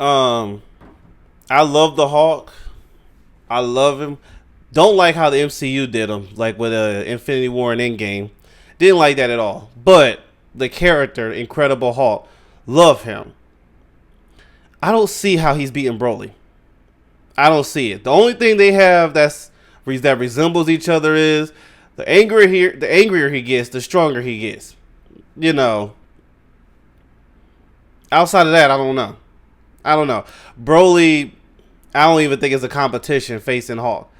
I love the Hulk. I love him. Don't like how the MCU did him, like with Infinity War and Endgame. Didn't like that at all. But the character, Incredible Hulk, love him. I don't see how he's beating Broly. I don't see it. The only thing they have that resembles each other is the angrier he gets, the stronger he gets. You know. Outside of that, I don't know. Broly, I don't even think it's a competition facing Hulk.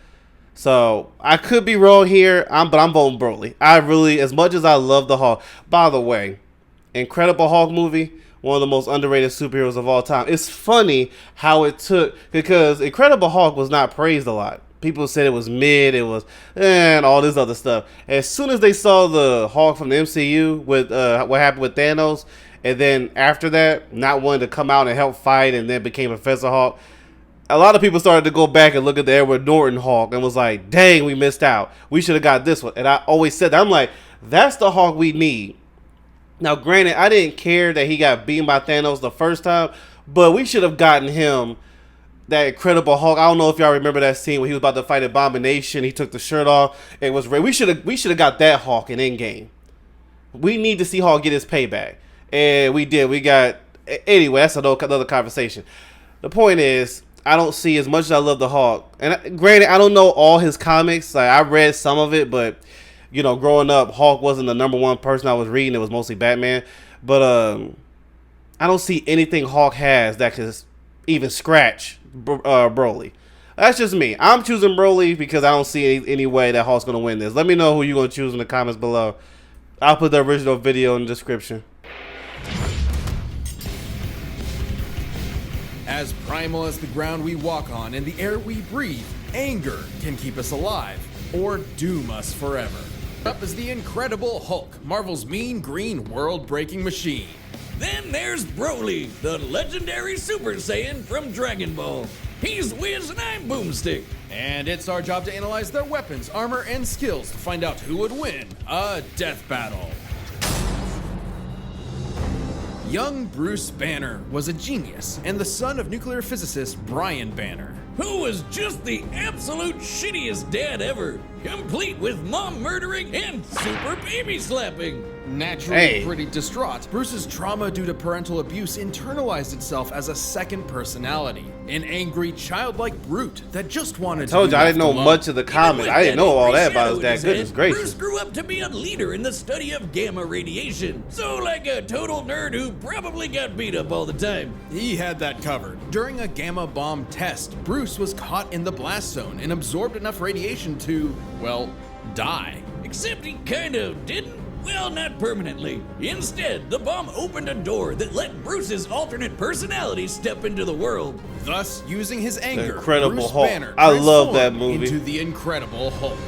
So I could be wrong here, but I'm voting Broly. I really, as much as I love the Hulk. By the way, Incredible Hulk movie, one of the most underrated superheroes of all time. It's funny how it took, because Incredible Hulk was not praised a lot. People said it was mid, it was, and all this other stuff. As soon as they saw the Hulk from the MCU with what happened with Thanos, and then after that, not wanting to come out and help fight, and then became Professor Hulk, a lot of people started to go back and look at the Edward Norton Hulk and was like, dang, we missed out. We should have got this one. And I always said that. I'm like, that's the Hulk we need. Now, granted, I didn't care that he got beaten by Thanos the first time, but we should have gotten him that Incredible Hulk. I don't know if y'all remember that scene when he was about to fight Abomination. He took the shirt off. It was we should have got that Hulk in Endgame. We need to see Hulk get his payback, and we did. We got anyway. That's another conversation. The point is, I don't see, as much as I love the Hulk, and granted, I don't know all his comics. Like, I read some of it, but you know, growing up, Hulk wasn't the number one person I was reading. It was mostly Batman. But I don't see anything Hulk has that could even scratch Broly. That's just me. I'm choosing Broly because I don't see any way that Hulk's going to win this. Let me know who you're going to choose in the comments below. I'll put the original video in the description. As primal as the ground we walk on and the air we breathe, anger can keep us alive or doom us forever. Up is the Incredible Hulk, Marvel's mean green world-breaking machine. Then there's Broly, the legendary Super Saiyan from Dragon Ball. He's Wiz and I'm Boomstick. And it's our job to analyze their weapons, armor, and skills to find out who would win a death battle. Young Bruce Banner was a genius and the son of nuclear physicist Brian Banner, who was just the absolute shittiest dad ever, complete with mom murdering and super baby slapping. Naturally pretty distraught, Bruce's trauma due to parental abuse internalized itself as a second personality, an angry, childlike brute that just wanted to be left alone. I didn't know much of the comics. I didn't know all that about his dad. Goodness gracious. Bruce grew up to be a leader in the study of gamma radiation, so like a total nerd who probably got beat up all the time. He had that covered. During a gamma bomb test, Bruce was caught in the blast zone and absorbed enough radiation to, well, die. Except he kind of didn't. Well, not permanently. Instead, the bomb opened a door that let Bruce's alternate personality step into the world. Thus, using his anger, Incredible Bruce Hulk. Banner I love that movie. Into the Incredible Hulk.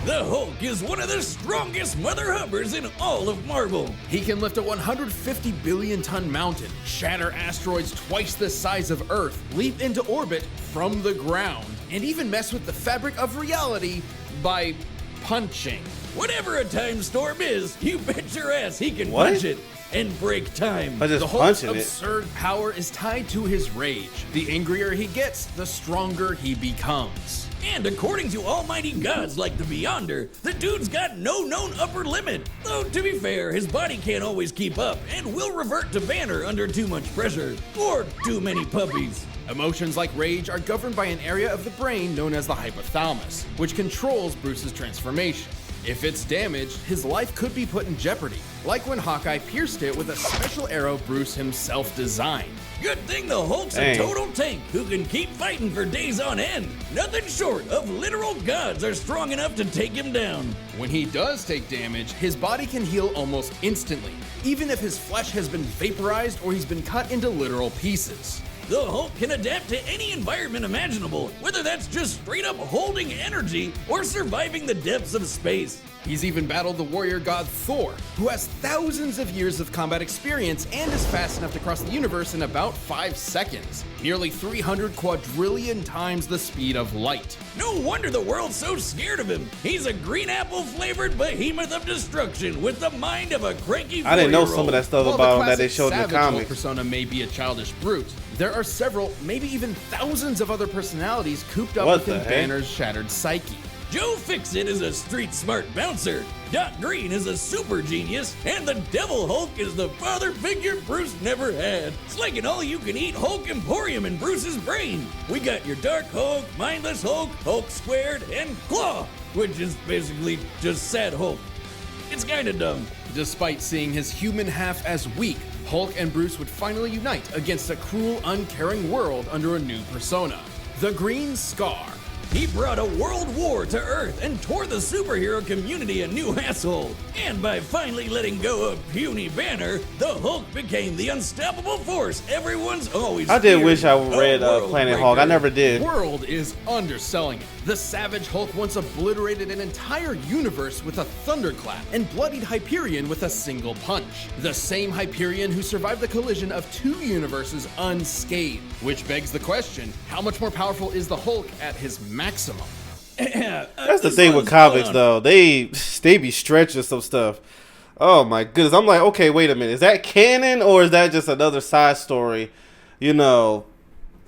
The Hulk is one of the strongest mother hubbers in all of Marvel. He can lift a 150 billion ton mountain, shatter asteroids twice the size of Earth, leap into orbit from the ground, and even mess with the fabric of reality by punching. Whatever a time storm is, you bet your ass he can punch it and break time. By just the Hulk's punching absurd power is tied to his rage. The angrier he gets, the stronger he becomes. And according to almighty gods like the Beyonder, the dude's got no known upper limit. Though to be fair, his body can't always keep up and will revert to Banner under too much pressure or too many puppies. Emotions like rage are governed by an area of the brain known as the hypothalamus, which controls Bruce's transformation. If it's damaged, his life could be put in jeopardy, like when Hawkeye pierced it with a special arrow Bruce himself designed. Good thing the Hulk's a total tank who can keep fighting for days on end. Nothing short of literal gods are strong enough to take him down. When he does take damage, his body can heal almost instantly, even if his flesh has been vaporized or he's been cut into literal pieces. The Hulk can adapt to any environment imaginable, whether that's just straight up holding energy or surviving the depths of space. He's even battled the warrior god Thor, who has thousands of years of combat experience and is fast enough to cross the universe in about 5 seconds, nearly 300 quadrillion times the speed of light. No wonder the world's so scared of him. He's a green apple flavored behemoth of destruction with the mind of a cranky I didn't know 4-year-old. some of that stuff While about the him that they classic showed in the Savage Hulk comics. persona may be a childish brute, there are several, maybe even thousands of other personalities cooped up What the within heck? Banner's shattered psyche. Joe Fixit is a street-smart bouncer, Doc Green is a super genius, and the Devil Hulk is the father figure Bruce never had. It's like an all-you-can-eat Hulk Emporium in Bruce's brain. We got your Dark Hulk, Mindless Hulk, Hulk Squared, and Claw, which is basically just Sad Hulk. It's kinda dumb. Despite seeing his human half as weak, Hulk and Bruce would finally unite against a cruel, uncaring world under a new persona, the Green Scar. He brought a world war to Earth and tore the superhero community a new asshole. And by finally letting go of puny Banner, the Hulk became the unstoppable force everyone's always I did feared. wish I A read world Planet Hulk. I breaker. never did. World is underselling it. The Savage Hulk once obliterated an entire universe with a thunderclap and bloodied Hyperion with a single punch. The same Hyperion who survived the collision of 2 universes unscathed. Which begs the question, how much more powerful is the Hulk at his maximum? That's the thing with comics, though. They be stretching some stuff. Oh my goodness! I'm like, okay, wait a minute. Is that canon or is that just another side story? You know.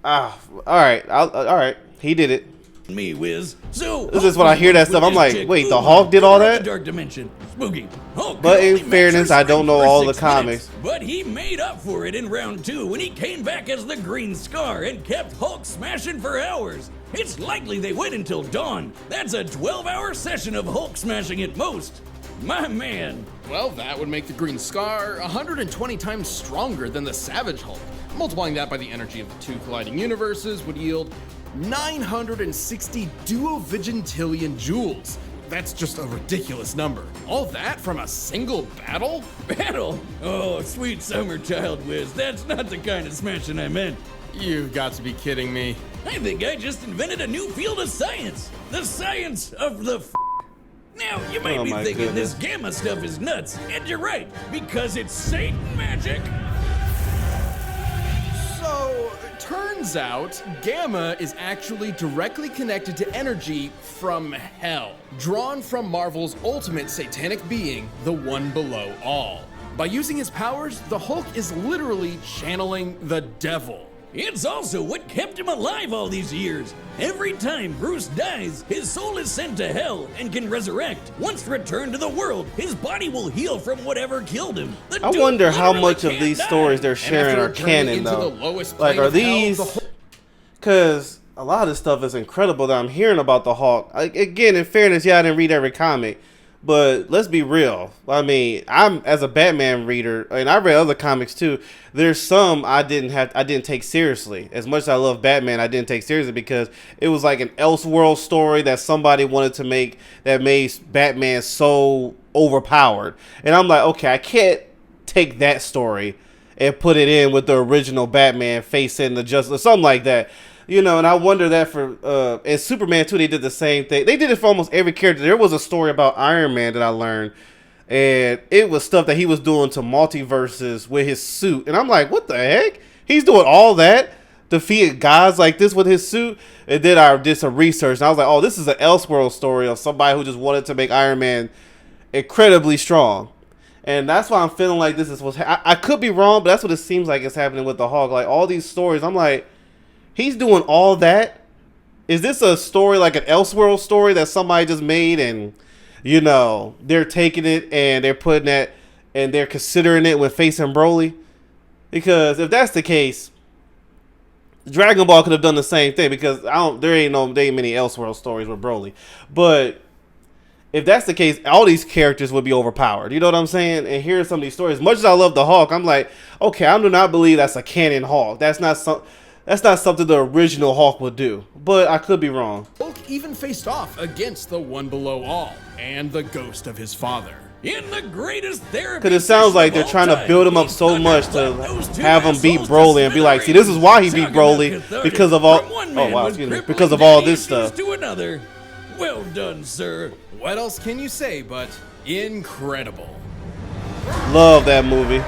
All right. All right. He did it. Me whiz. So This is when I hear that stuff, I'm like, wait, the Hulk did all that? Dark dimension. Spooky. Hulk But could in only match fairness, her I don't strength know for all the 6 minutes, comics. But he made up for it in round 2 when he came back as the Green Scar and kept Hulk smashing for hours. It's likely they wait until dawn. That's a 12-hour session of Hulk smashing at most. My man. Well, that would make the Green Scar 120 times stronger than the Savage Hulk. Multiplying that by the energy of the 2 colliding universes would yield 960 duovigintillion joules. That's just a ridiculous number. All that from a single battle? Battle? Oh, sweet summer child whiz. That's not the kind of smashing I meant. You've got to be kidding me. I think I just invented a new field of science. The science of the Now, you might Oh be my thinking goodness. this gamma stuff is nuts, and you're right, because it's Satan magic. So, turns out, gamma is actually directly connected to energy from hell, drawn from Marvel's ultimate satanic being, the One Below All. By using his powers, the Hulk is literally channeling the devil. It's also what kept him alive all these years. Every time Bruce dies, his soul is sent to hell and can resurrect. Once returned to the world, his body will heal from whatever killed him. The I dude wonder how literally much of can't these die. stories they're And sharing after are returning canon, into though. the lowest Like, plane are of hell, these? the Hulk- Because a lot of this stuff is incredible that I'm hearing about the Hulk. Like, again, in fairness, yeah, I didn't read every comic, but let's be real. I mean, I'm as a Batman reader, and I read other comics too. There's some I didn't take seriously. As much as I love Batman, I didn't take seriously because it was like an Elseworld story that somebody wanted to make that made Batman so overpowered. And I'm like, okay, I can't take that story and put it in with the original Batman facing the Justice, something like that. You know, and I wonder that for and Superman too, they did the same thing. They did it for almost every character. There was a story about Iron Man that I learned, and it was stuff that he was doing to multiverses with his suit. And I'm like, what the heck? He's doing all that, defeated gods like this with his suit. And then I did some research, and I was like, oh, this is an Elseworld story of somebody who just wanted to make Iron Man incredibly strong. And that's why I'm feeling like this is what's I could be wrong, but that's what it seems like is happening with the Hulk. Like, all these stories, I'm like, he's doing all that? Is this a story like an Elseworld story that somebody just made and, you know, they're taking it and they're putting that and they're considering it when facing BROLY? Because if that's the case, Dragon Ball could have done the same thing because there ain't many Elseworld stories with BROLY. But if that's the case, all these characters would be overpowered. You know what I'm saying? And hearing some of these stories, as much as I love the Hulk, I'm like, okay, I do not believe that's a canon Hulk. That's not something the original Hulk would do, but I could be wrong. Hulk even faced off against the One Below All and the ghost of his father. In the greatest therapy. Because it sounds like they're trying to build him up so much to have him beat BROLY and be like, see, this is why he beat BROLY because of all. Oh wow, excuse me, because of all this stuff. To another. Well done, sir. What else can you say but incredible? Love that movie.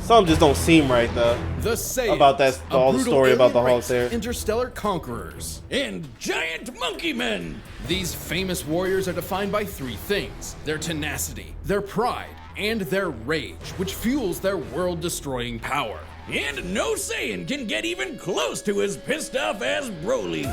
Some just don't seem right though. The Saiyans, About that- a all the brutal story about the alien Hulk race, there. interstellar conquerors. And giant monkey men. These famous warriors are defined by three things: their tenacity, their pride, and their rage, which fuels their world-destroying power. And no Saiyan can get even close to as pissed off as Broly.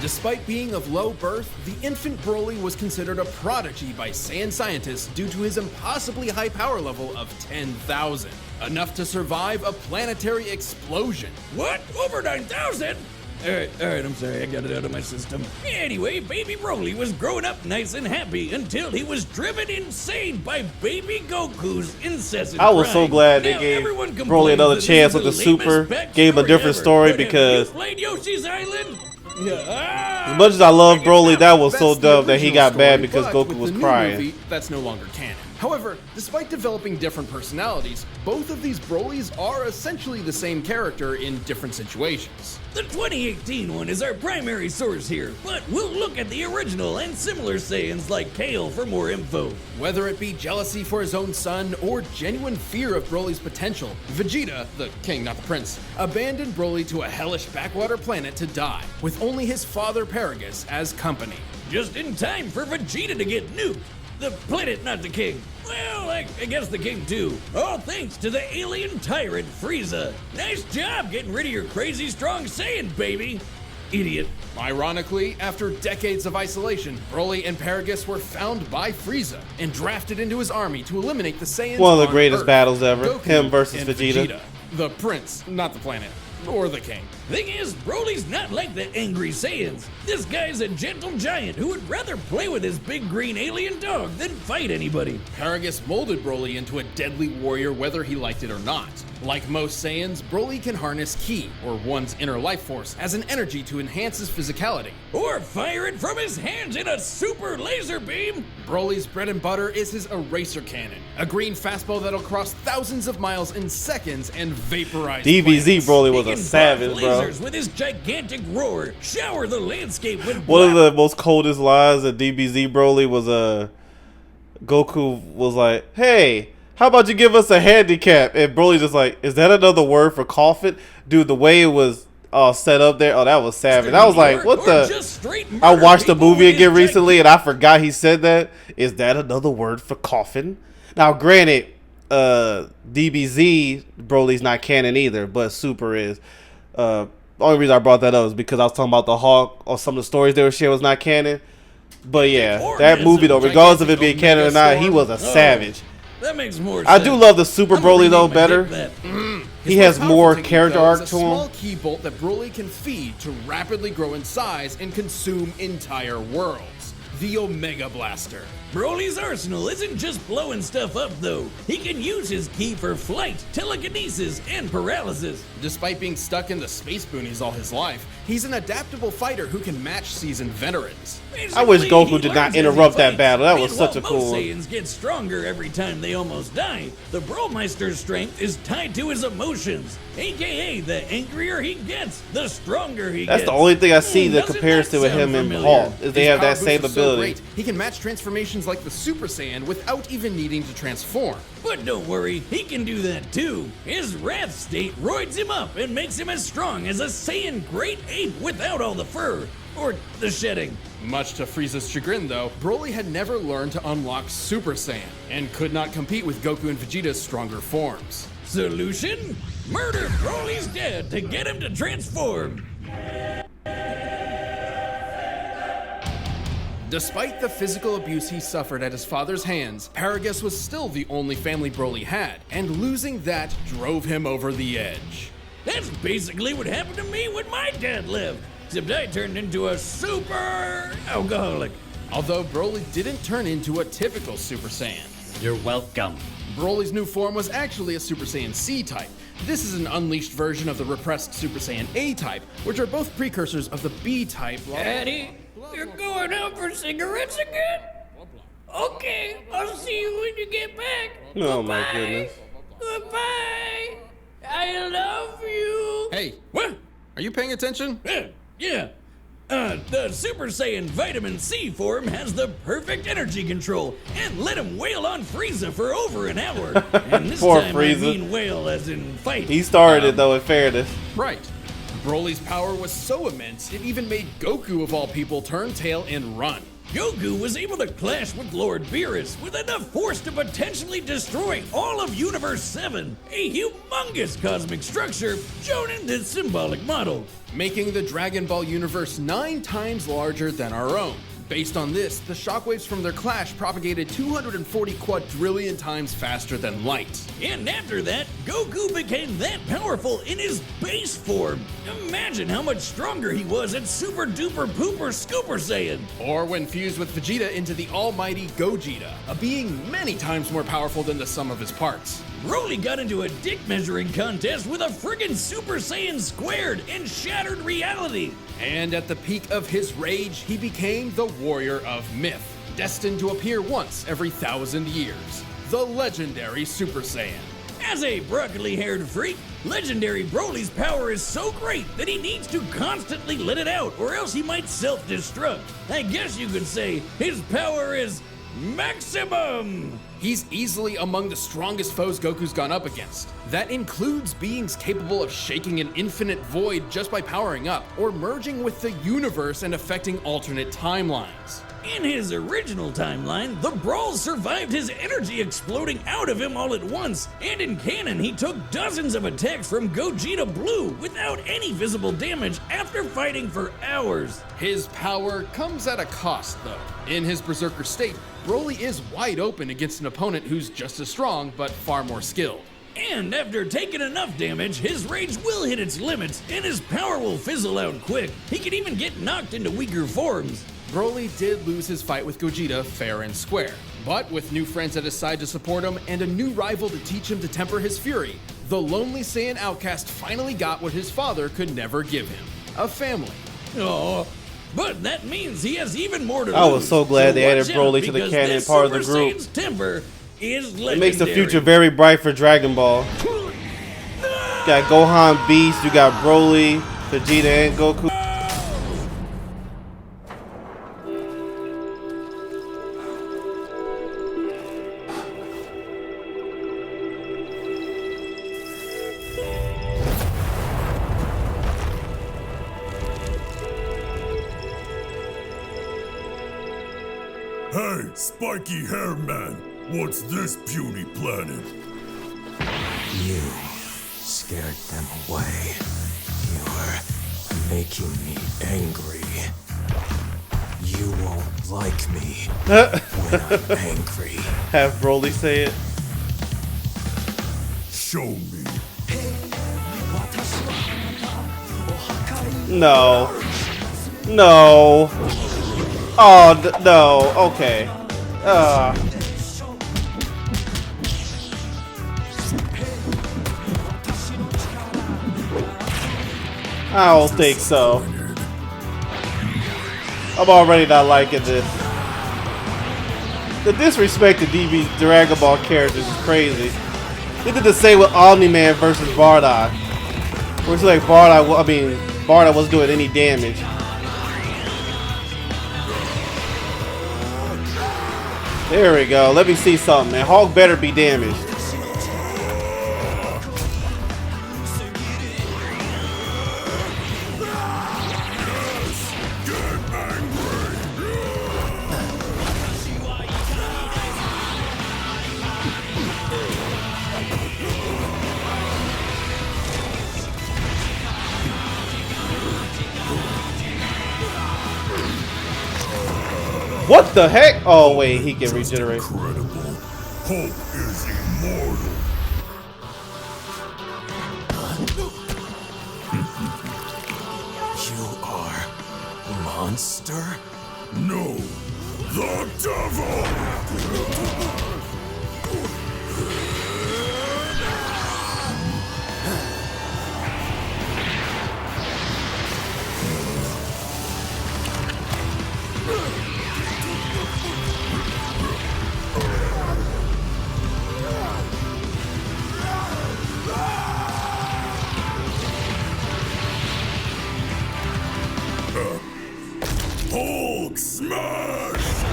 Despite being of low birth, the infant Broly was considered a prodigy by Saiyan scientists due to his impossibly high power level of 10,000, enough to survive a planetary explosion. What? Over 9,000? Alright, I'm sorry, I got it out of my system. Anyway, baby Broly was growing up nice and happy until he was driven insane by baby Goku's incessant I was so crying. glad they Now, gave everyone Broly complains another that this chance is with the lamest super, backstory gave him a different ever. story But have because you played Yoshi's Island? Yeah. as much as I love Broly, that was so That's the dumb that he original got mad story, because but Goku with was the new crying. movie, that's no longer canon. However, despite developing different personalities, both of these Brolys are essentially the same character in different situations. The 2018 one is our primary source here, but we'll look at the original and similar Saiyans like Kale for more info. Whether it be jealousy for his own son or genuine fear of Broly's potential, Vegeta, the king not the prince, abandoned Broly to a hellish backwater planet to die, with only his father Paragus as company. Just in time for Vegeta to get nuked. The planet, not the king. Well, I guess the king too. All thanks to the alien tyrant Frieza. Nice job getting rid of your crazy strong Saiyan, baby. Idiot. Ironically, after decades of isolation, Broly and Paragus were found by Frieza and drafted into his army to eliminate the Saiyans. One of the on greatest Earth. battles ever. Goku Him versus and Vegeta. The prince, not the planet, or the king. Thing is, Broly's not like the angry Saiyans. This guy's a gentle giant who would rather play with his big green alien dog than fight anybody. Paragus molded Broly into a deadly warrior whether he liked it or not. Like most Saiyans, Broly can harness Ki, or one's inner life force, as an energy to enhance his physicality. Or fire it from his hands in a super laser beam. Broly's bread and butter is his eraser cannon, a green fastball that'll cross thousands of miles in seconds and vaporize DBZ planets. Broly He was a can savage, barf bro. lasers with his gigantic roar, shower the landscape with One of black. the most coldest lines of DBZ Broly was Goku was like, "Hey, how about you give us a handicap?" And Broly just like, "Is that another word for coffin?" Dude, the way it was set up there, oh, that was savage. I was like, "What Or the?" just straight I murder watched the people movie with again his recently, and I forgot he said that. Is that another word for coffin? Now, granted, DBZ Broly's not canon either, but Super is. The only reason I brought that up is because I was talking about the Hulk or some of the stories they were sharing was not canon. But yeah, that movie though, regardless of it being canon or not, he was a savage. That makes more sense. I do love the Super I'm gonna Broly though rename my better. dick that. His He has most more powerful technique, character though, arc is to a him. small key bolt that Broly can feed to rapidly grow in size and consume entire worlds. The Omega Blaster. Broly's arsenal isn't just blowing stuff up though. He can use his key for flight, telekinesis, and paralysis. Despite being stuck in the space boonies all his life, he's an adaptable fighter who can match seasoned veterans. I wish Basically, Goku he did not learns as he interrupt that fights. battle. That was Meanwhile, such a cool most one. Saiyans get stronger every time they almost die. The Bromeister's strength is tied to his emotions, aka the angrier he gets, the stronger he That's gets. the only thing I see the Doesn't comparison that with sound him and familiar? Hulk is they His have power that same boosts are so ability. great, he can match transformations like the Super Saiyan without even needing to transform. But don't worry, he can do that too. His wrath state roids him up and makes him as strong as a Saiyan great ape without all the fur. Or the shedding. Much to Frieza's chagrin, though, Broly had never learned to unlock Super Saiyan and could not compete with Goku and Vegeta's stronger forms. Solution? Murder Broly's dad to get him to transform. Despite the physical abuse he suffered at his father's hands, Paragus was still the only family Broly had, and losing that drove him over the edge. That's basically what happened to me when my dad lived. Except I turned into a super alcoholic. Although Broly didn't turn into a typical Super Saiyan. You're welcome. Broly's new form was actually a Super Saiyan C type. This is an unleashed version of the repressed Super Saiyan A type, which are both precursors of the B type. Daddy, you're going out for cigarettes again? Okay, I'll see you when you get back. Oh my Goodbye. goodness. Goodbye. I love you. Hey, What? Are you paying attention? Yeah. The Super Saiyan Vitamin C form has the perfect energy control and let him wail on Frieza for over an hour. And this Poor time Frieza. I mean wail as in fight. He started it though, in fairness. Right. Broly's power was so immense, it even made Goku of all people turn tail and run. Goku was able to clash with Lord Beerus with enough force to potentially destroy all of Universe 7, a humongous cosmic structure shown in this symbolic model. Making the Dragon Ball universe 9 times larger than our own. Based on this, the shockwaves from their clash propagated 240 quadrillion times faster than light. And after that, Goku became that powerful in his base form. Imagine how much stronger he was at Super Duper Pooper Scooper Saiyan. Or when fused with Vegeta into the almighty Gogeta, a being many times more powerful than the sum of his parts. Broly got into a dick measuring contest with a friggin' Super Saiyan squared and shattered reality. And at the peak of his rage, he became the Warrior of Myth, destined to appear once every 1,000 years. The legendary Super Saiyan. As a broccoli-haired freak, legendary Broly's power is so great that he needs to constantly let it out or else he might self-destruct. I guess you could say his power is maximum! He's easily among the strongest foes Goku's gone up against. That includes beings capable of shaking an infinite void just by powering up, or merging with the universe and affecting alternate timelines. In his original timeline, the Brawl survived his energy exploding out of him all at once, and in canon he took dozens of attacks from Gogeta Blue without any visible damage after fighting for hours. His power comes at a cost though. In his berserker state, Broly is wide open against an opponent who's just as strong but far more skilled. And after taking enough damage, his rage will hit its limits and his power will fizzle out quick. He can even get knocked into weaker forms. Broly did lose his fight with Gogeta fair and square, but with new friends at his side to support him and a new rival to teach him to temper his fury, the lonely Saiyan outcast finally got what his father could never give him: a family. Oh, but that means he has even more to lose. I was so glad they added watch Broly out, to the because canon this part of the Super group. Saiyan's temper is legendary. It makes the future very bright for Dragon Ball. Got Gohan Beast, you got Broly, Vegeta, and Goku. Hey, spiky hair man, what's this puny planet? You scared them away. You're making me angry. You won't like me when I'm angry. Have Broly say it. Show me. No. No. Oh, no. Okay. I don't think so. I'm already not liking this. The disrespect to DB's Dragon Ball characters is crazy. They did the same with Omni-Man versus Bardock. Where it's like Bardock wasn't doing any damage. There we go. Let me see something, man. Hulk better be damaged. What the heck? Oh wait, he can regenerate. Incredible. Hope is immortal. You are monster? No, the devil! Hulk smash!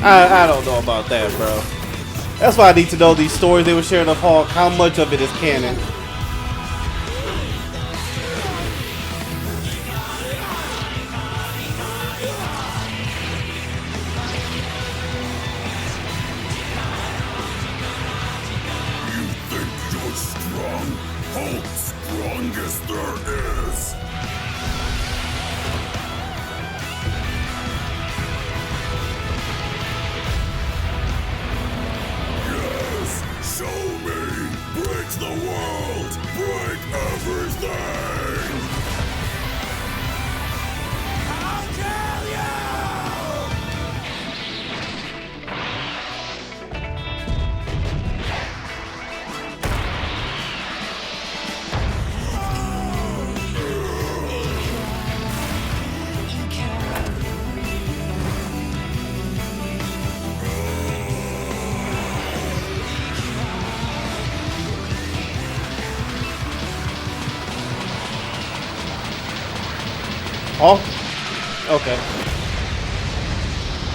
I don't know about that, bro. That's why I need to know these stories they were sharing of Hulk. How much of it is canon? You think you're strong? Hulk's strongest there is! Yes! Show me! Break the world! Break everything! I'll kill you! Hulk? Okay.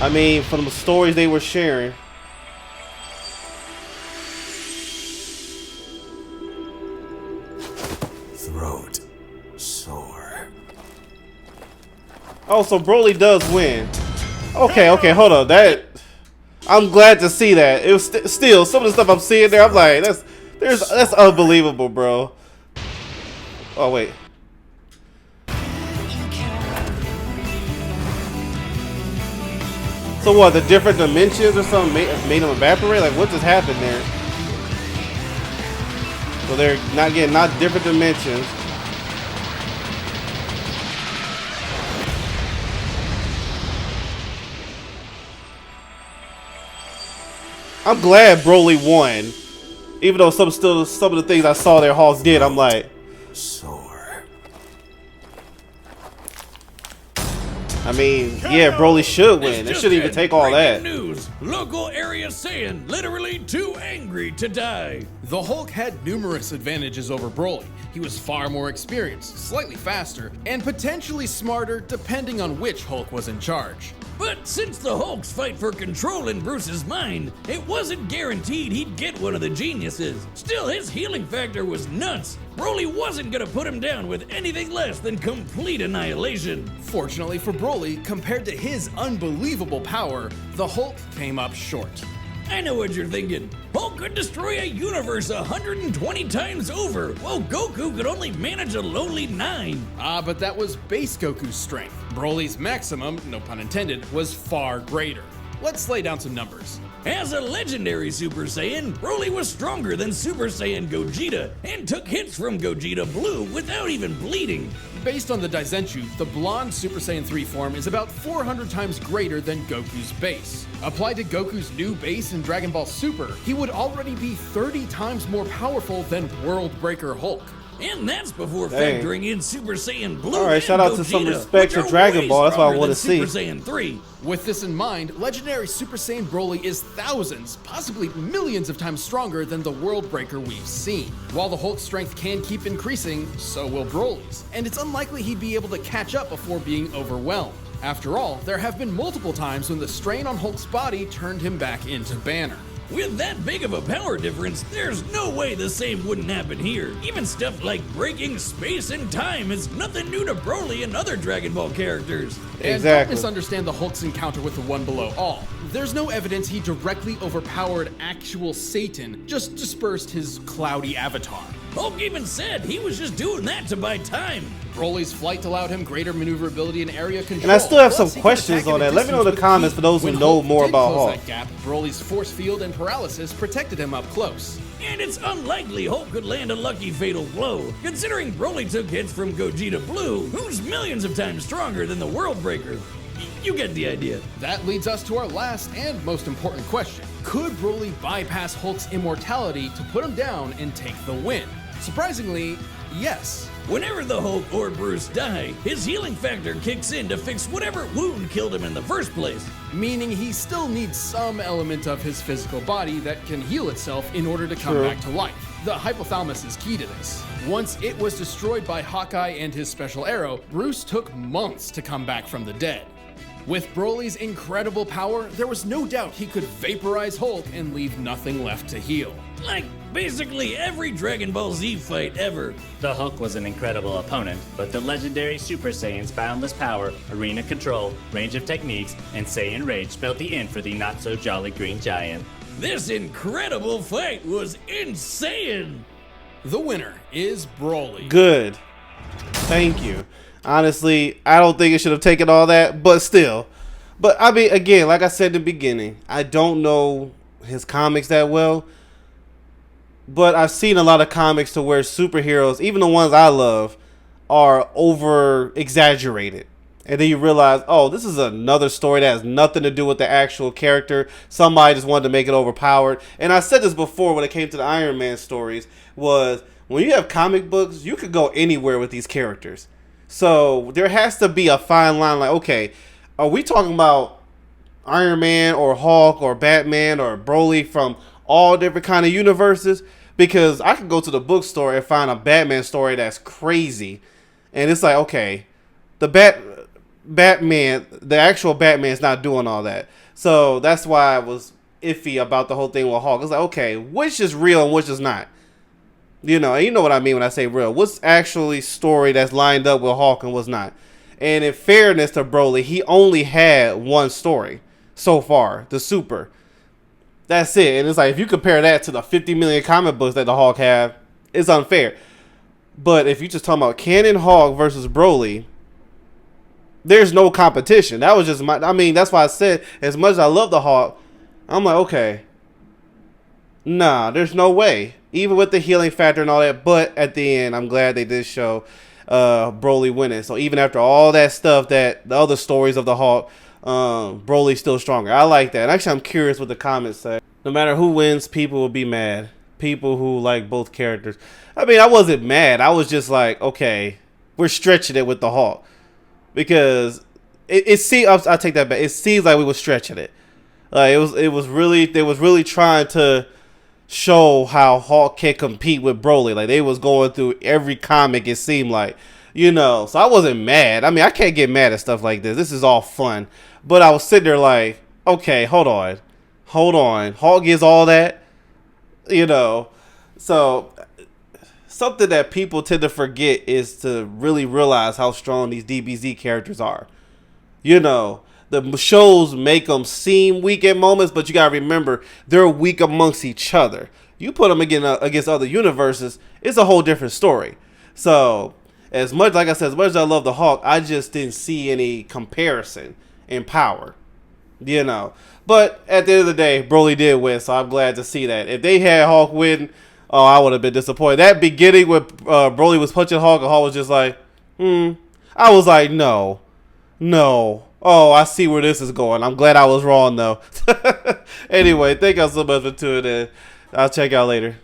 I mean, from the stories they were sharing. Throat sore. Oh, so Broly does win. Okay, okay, hold on. That I'm glad to see that. It was still some of the stuff I'm seeing there. I'm like, that's unbelievable, bro. Oh wait. So what? The different dimensions or something made them evaporate? Like what just happened there? So they're not different dimensions. I'm glad Broly won, even though some of the things I saw their Hulk did. I'm like, Sore. I mean, yeah, Broly should win. It shouldn't even take all that. News. Local area saying literally too angry to die. The Hulk had numerous advantages over Broly. He was far more experienced, slightly faster, and potentially smarter depending on which Hulk was in charge. But since the Hulk's fight for control in Bruce's mind, it wasn't guaranteed he'd get one of the geniuses. Still, his healing factor was nuts. Broly wasn't gonna put him down with anything less than complete annihilation. Fortunately for Broly, compared to his unbelievable power, the Hulk came up short. I know what you're thinking. Hulk could destroy a universe 120 times over, while Goku could only manage a lowly 9. But that was base Goku's strength. Broly's maximum, no pun intended, was far greater. Let's lay down some numbers. As a legendary Super Saiyan, Broly was stronger than Super Saiyan Gogeta and took hits from Gogeta Blue without even bleeding. Based on the Daizenshuu, the blonde Super Saiyan 3 form is about 400 times greater than Goku's base. Applied to Goku's new base in Dragon Ball Super, he would already be 30 times more powerful than World Breaker Hulk. And that's before Dang. factoring in Super Saiyan Blue. All right, and shout out to some Gogeta, respect which for are Dragon way Ball. That's what I stronger wanna than see. Super Saiyan 3. With this in mind, legendary Super Saiyan Broly is thousands, possibly millions of times stronger than the World Breaker we've seen. While the Hulk's strength can keep increasing, so will Broly's, and it's unlikely he'd be able to catch up before being overwhelmed. After all, there have been multiple times when the strain on Hulk's body turned him back into Banner. With that big of a power difference, there's no way the same wouldn't happen here. Even stuff like breaking space and time is nothing new to Broly and other Dragon Ball characters. And don't Exactly. misunderstand the Hulk's encounter with the One Below All. There's no evidence he directly overpowered actual Satan, just dispersed his cloudy avatar. Hulk even said he was just doing that to buy time. Broly's flight allowed him greater maneuverability and area control. And I still have Plus, some he could questions attack on at a that. Let me know in the distance with comments heat. for those who When know Hulk more did about close Hulk. that gap, Broly's force field and paralysis protected him up close. And it's unlikely Hulk could land a lucky fatal blow, considering Broly took hits from Gogeta Blue, who's millions of times stronger than the World Breaker. You get the idea. That leads us to our last and most important question. Could Broly bypass Hulk's immortality to put him down and take the win? Surprisingly, yes. Whenever the Hulk or Bruce die, his healing factor kicks in to fix whatever wound killed him in the first place. Meaning he still needs some element of his physical body that can heal itself in order to come True. back to life. The hypothalamus is key to this. Once it was destroyed by Hawkeye and his special arrow, Bruce took months to come back from the dead. With Broly's incredible power, there was no doubt he could vaporize Hulk and leave nothing left to heal. Like basically every Dragon Ball Z fight ever. The Hulk was an incredible opponent, but the legendary Super Saiyan's boundless power, arena control, range of techniques, and Saiyan rage spelled the end for the not-so-jolly Green Giant. This incredible fight was insane. The winner is Broly. Good. Thank you. Honestly, I don't think it should have taken all that, but still. But I mean, again, like I said in the beginning, I don't know his comics that well. But I've seen a lot of comics to where superheroes, even the ones I love, are over exaggerated. And then you realize, oh, this is another story that has nothing to do with the actual character. Somebody just wanted to make it overpowered. And I said this before when it came to the Iron Man stories, was when you have comic books, you could go anywhere with these characters. So there has to be a fine line, like, okay, are we talking about Iron Man or Hulk or Batman or Broly from all different kind of universes? Because I could go to the bookstore and find a Batman story that's crazy, and it's like, okay, the Batman, the actual Batman's not doing all that. So that's why I was iffy about the whole thing with Hulk. It's like, okay, which is real and which is not? You know what I mean when I say real. What's actually story that's lined up with Hulk and what's not? And in fairness to Broly, he only had one story so far, the Super. That's it. And it's like, if you compare that to the 50 million comic books that the Hulk have, it's unfair. But if you just talking about canon Hulk versus Broly, there's no competition. That was just that's why I said, as much as I love the Hulk, I'm like, okay, nah, there's no way. Even with the healing factor and all that. But at the end, I'm glad they did show Broly winning. So even after all that stuff, that the other stories of the Hulk, Broly's still stronger. I like that. Actually, I'm curious what the comments say. No matter who wins, people will be mad. People who like both characters. I mean, I wasn't mad. I was just like, okay, we're stretching it with the Hulk. Because it seems, I take that back. It seems like we were stretching it. It was really trying to show how Hulk can compete with Broly. Like, they was going through every comic, it seemed like. So I wasn't mad. I mean, I can't get mad at stuff like this. This is all fun. But I was sitting there like, okay, hold on. Hulk gets all that, So something that people tend to forget is to really realize how strong these DBZ characters are. The shows make them seem weak at moments, but you gotta remember, they're weak amongst each other. You put them against other universes, it's a whole different story. So, as much as I love the Hulk, I just didn't see any comparison in power. But at the end of the day, Broly did win, so I'm glad to see that. If they had Hulk win, oh, I would have been disappointed. That beginning with Broly was punching Hulk, and Hulk was just like, I was like, no. Oh, I see where this is going. I'm glad I was wrong, though. Anyway, thank y'all so much for tuning in. I'll check y'all later.